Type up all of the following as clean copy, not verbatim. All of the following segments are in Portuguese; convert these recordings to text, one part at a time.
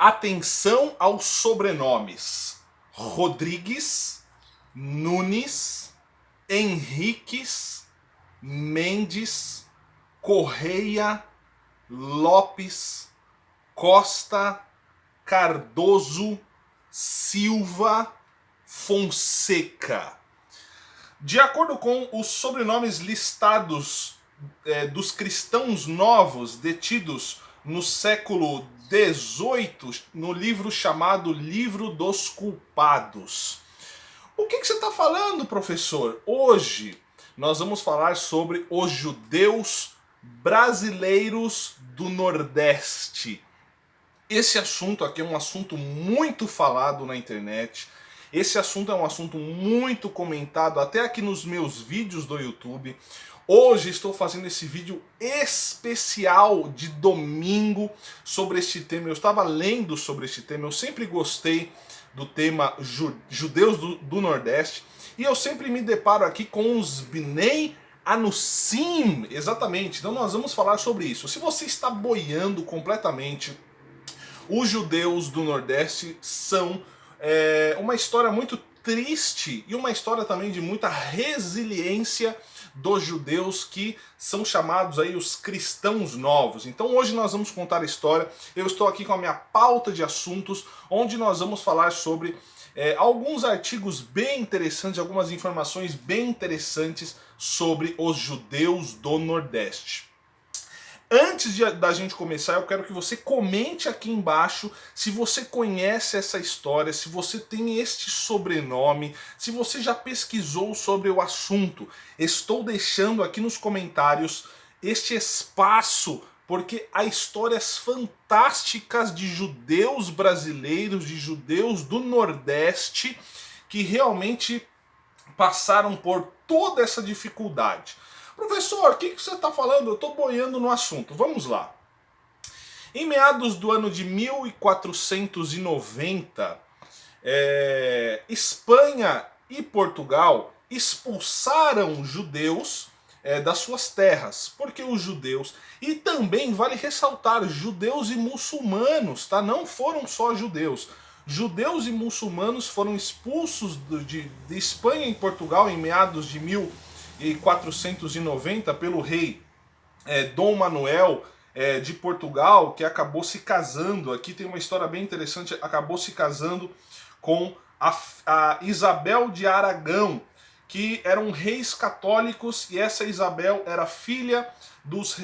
Atenção aos sobrenomes: Rodrigues, Nunes, Henriques, Mendes, Correia, Lopes, Costa, Cardoso, Silva, Fonseca. De acordo com os sobrenomes listados dos cristãos novos detidos no século XVIII, no livro chamado Livro dos Culpados. O que você está falando, professor? Hoje nós vamos falar sobre os judeus brasileiros do Nordeste. Esse assunto aqui é um assunto muito falado na internet. Esse assunto é um assunto muito comentado até aqui nos meus vídeos do YouTube. Hoje estou fazendo esse vídeo especial de domingo sobre este tema. Eu estava lendo sobre este tema, eu sempre gostei do tema judeus do Nordeste. E eu sempre me deparo aqui com os Bnei Anussim, exatamente. Então nós vamos falar sobre isso. Se você está boiando completamente, os judeus do Nordeste são uma história muito triste e uma história também de muita resiliência dos judeus que são chamados aí os cristãos novos. Então hoje nós vamos contar a história. Eu estou aqui com a minha pauta de assuntos, onde nós vamos falar sobre alguns artigos bem interessantes, algumas informações bem interessantes sobre os judeus do Nordeste. Antes da gente começar, eu quero que você comente aqui embaixo se você conhece essa história, se você tem este sobrenome, se você já pesquisou sobre o assunto. Estou deixando aqui nos comentários este espaço, porque há histórias fantásticas de judeus brasileiros, de judeus do Nordeste, que realmente passaram por toda essa dificuldade. Professor, o que você está falando? Eu estou boiando no assunto. Vamos lá. Em meados do ano de 1490, Espanha e Portugal expulsaram judeus das suas terras. Porque os judeus, e também vale ressaltar, judeus e muçulmanos, tá? Não foram só judeus. Judeus e muçulmanos foram expulsos de Espanha e Portugal em meados de 1490 pelo rei Dom Manuel de Portugal, que acabou se casando, aqui tem uma história bem interessante, acabou se casando com a Isabel de Aragão, que eram reis católicos, e essa Isabel era filha dos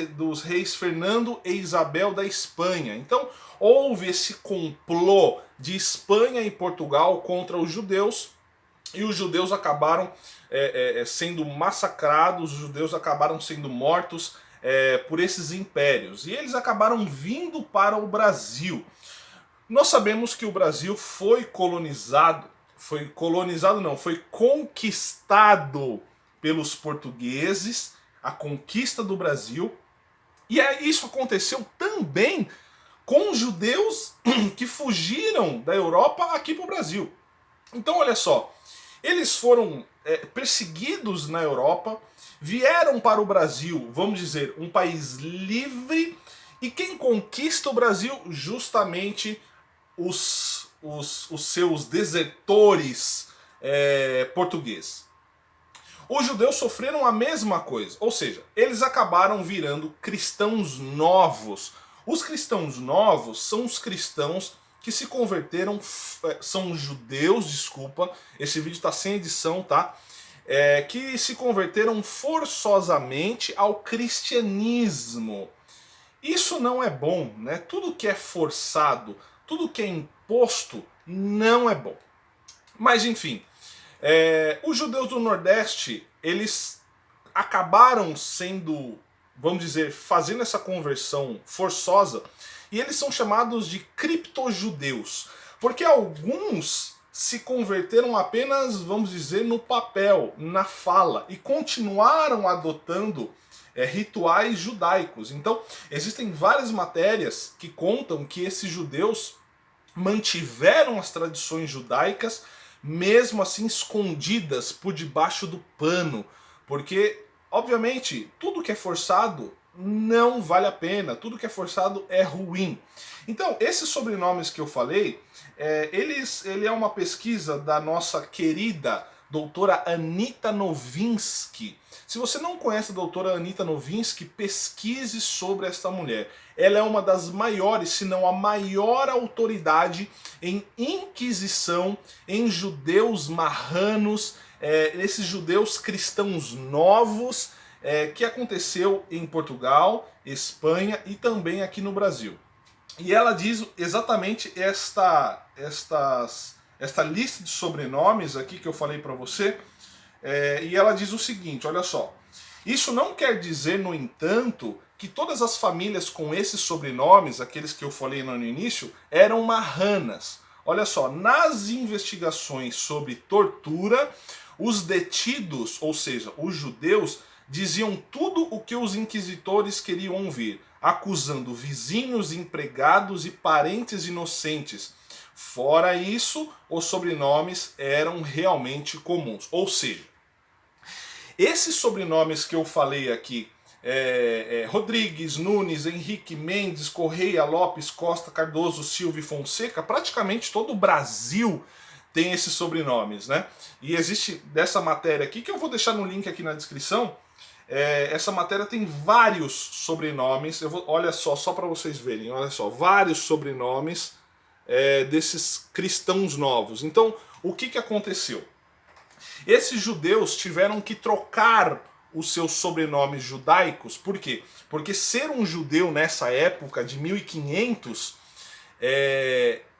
reis Fernando e Isabel da Espanha. Então houve esse complô de Espanha e Portugal contra os judeus, e os judeus acabaram sendo massacrados, os judeus acabaram sendo mortos por esses impérios. E eles acabaram vindo para o Brasil. Nós sabemos que o Brasil foi colonizado não, foi conquistado pelos portugueses, a conquista do Brasil. E isso aconteceu também com os judeus que fugiram da Europa aqui para o Brasil. Então olha só, eles foram perseguidos na Europa, vieram para o Brasil, vamos dizer, um país livre, e quem conquista o Brasil? Justamente os seus desertores portugueses. Os judeus sofreram a mesma coisa, ou seja, eles acabaram virando cristãos novos. Os cristãos novos são os cristãos que se converteram, são judeus, desculpa, esse vídeo está sem edição, tá? Que se converteram forçosamente ao cristianismo. Isso não é bom, né? Tudo que é forçado, tudo que é imposto, não é bom. Mas enfim, os judeus do Nordeste, eles acabaram sendo, vamos dizer, fazendo essa conversão forçosa, e eles são chamados de criptojudeus, porque alguns se converteram apenas, vamos dizer, no papel, na fala, e continuaram adotando rituais judaicos. Então, existem várias matérias que contam que esses judeus mantiveram as tradições judaicas, mesmo assim escondidas por debaixo do pano, porque, obviamente, tudo que é forçado não vale a pena. Tudo que é forçado é ruim. Então, esses sobrenomes que eu falei, ele é uma pesquisa da nossa querida doutora Anita Nowinski. Se você não conhece a doutora Anita Nowinski, pesquise sobre esta mulher. Ela é uma das maiores, se não a maior autoridade em inquisição em judeus marranos, esses judeus cristãos novos, que aconteceu em Portugal, Espanha e também aqui no Brasil. E ela diz exatamente esta lista de sobrenomes aqui que eu falei para você, e ela diz o seguinte, olha só. Isso não quer dizer, no entanto, que todas as famílias com esses sobrenomes, aqueles que eu falei no início, eram marranas. Olha só, nas investigações sobre tortura, os detidos, ou seja, os judeus, diziam tudo o que os inquisitores queriam ouvir, acusando vizinhos, empregados e parentes inocentes. Fora isso, os sobrenomes eram realmente comuns. Ou seja, esses sobrenomes que eu falei aqui, Rodrigues, Nunes, Henrique, Mendes, Correia, Lopes, Costa, Cardoso, Silva e Fonseca, praticamente todo o Brasil tem esses sobrenomes, né? E existe dessa matéria aqui, que eu vou deixar no link aqui na descrição, essa matéria tem vários sobrenomes, olha só para vocês verem, olha só, vários sobrenomes desses cristãos novos. Então, o que aconteceu? Esses judeus tiveram que trocar os seus sobrenomes judaicos, por quê? Porque ser um judeu nessa época de 1500,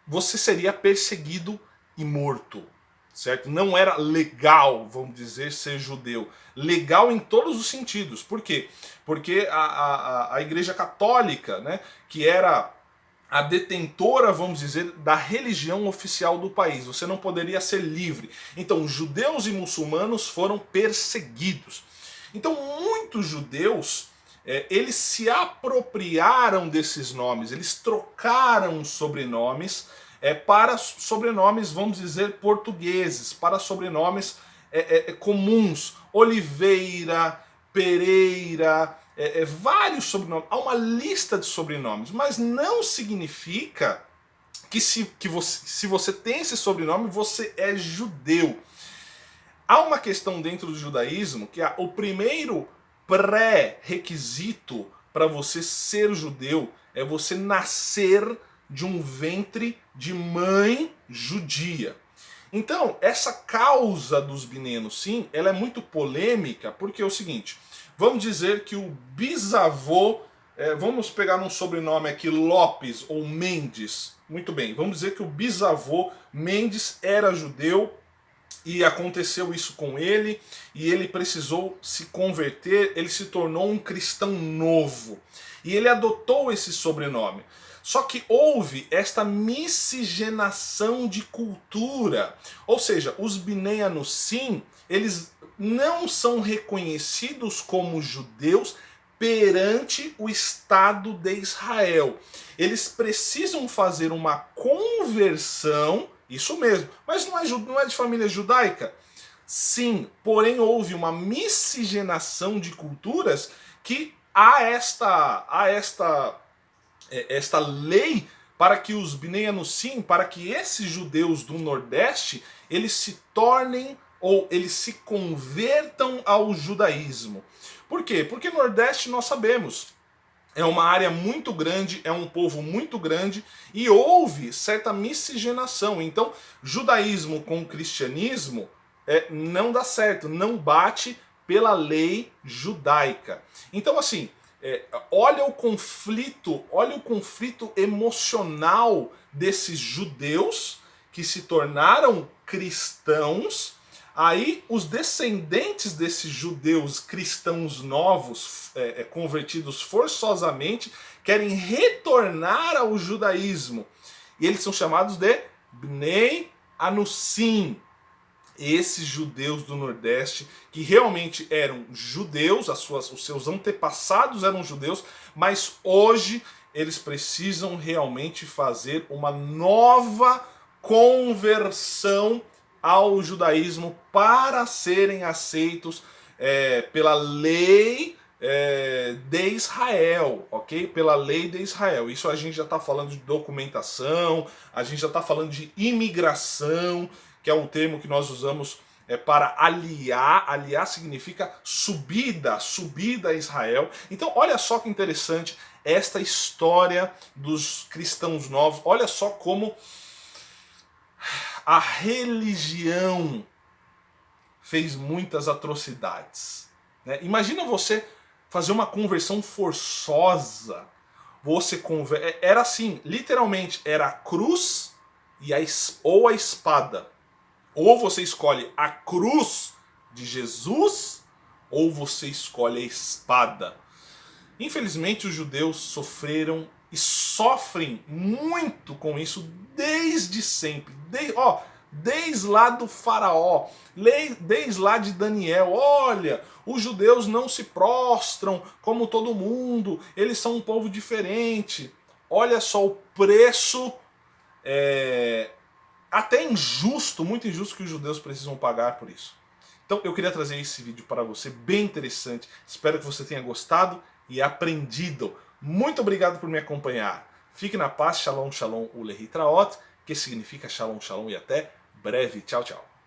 você seria perseguido e morto, certo? Não era legal, vamos dizer, ser judeu. Legal em todos os sentidos. Por quê? Porque a Igreja Católica, né, que era a detentora, vamos dizer, da religião oficial do país. Você não poderia ser livre. Então, judeus e muçulmanos foram perseguidos. Então, muitos judeus, eles se apropriaram desses nomes, eles trocaram sobrenomes para sobrenomes, vamos dizer, portugueses, para sobrenomes comuns. Oliveira, Pereira, vários sobrenomes. Há uma lista de sobrenomes, mas não significa que se você tem esse sobrenome, você é judeu. Há uma questão dentro do judaísmo que é o primeiro pré-requisito para você ser judeu é você nascer de um ventre de mãe judia. Então, essa causa dos Bnei sim, ela é muito polêmica, porque é o seguinte, vamos dizer que o bisavô, vamos pegar um sobrenome aqui, Lopes ou Mendes, muito bem, vamos dizer que o bisavô Mendes era judeu, e aconteceu isso com ele, e ele precisou se converter, ele se tornou um cristão novo, e ele adotou esse sobrenome. Só que houve esta miscigenação de cultura, ou seja, os Bnei Anussim, eles não são reconhecidos como judeus perante o Estado de Israel. Eles precisam fazer uma conversão, isso mesmo, mas não é de família judaica? Sim, porém houve uma miscigenação de culturas que há esta lei para que os Bnei Anussim, para que esses judeus do Nordeste, eles se tornem ou eles se convertam ao judaísmo. Por quê? Porque Nordeste nós sabemos, é uma área muito grande, é um povo muito grande e houve certa miscigenação. Então, judaísmo com cristianismo não dá certo, não bate pela lei judaica. Então, assim, olha o conflito emocional desses judeus que se tornaram cristãos. Aí os descendentes desses judeus cristãos novos, convertidos forçosamente, querem retornar ao judaísmo. E eles são chamados de Bnei Anussim. Esses judeus do Nordeste, que realmente eram judeus, os seus antepassados eram judeus, mas hoje eles precisam realmente fazer uma nova conversão ao judaísmo para serem aceitos pela lei de Israel, ok? Pela lei de Israel. Isso a gente já está falando de documentação, a gente já está falando de imigração, que é um termo que nós usamos para aliar. Aliar significa subida, subida a Israel. Então, olha só que interessante esta história dos cristãos novos. Olha só como a religião fez muitas atrocidades. Né? Imagina você fazer uma conversão forçosa. Era assim, literalmente, era a cruz ou a espada. Ou você escolhe a cruz de Jesus, ou você escolhe a espada. Infelizmente, os judeus sofreram e sofrem muito com isso desde sempre. Desde lá do faraó, desde lá de Daniel. Olha, os judeus não se prostram como todo mundo, eles são um povo diferente. Olha só o preço até injusto, muito injusto, que os judeus precisam pagar por isso. Então eu queria trazer esse vídeo para você, bem interessante. Espero que você tenha gostado e aprendido. Muito obrigado por me acompanhar. Fique na paz, shalom, shalom, ulehi traot, que significa shalom, shalom e até breve. Tchau, tchau.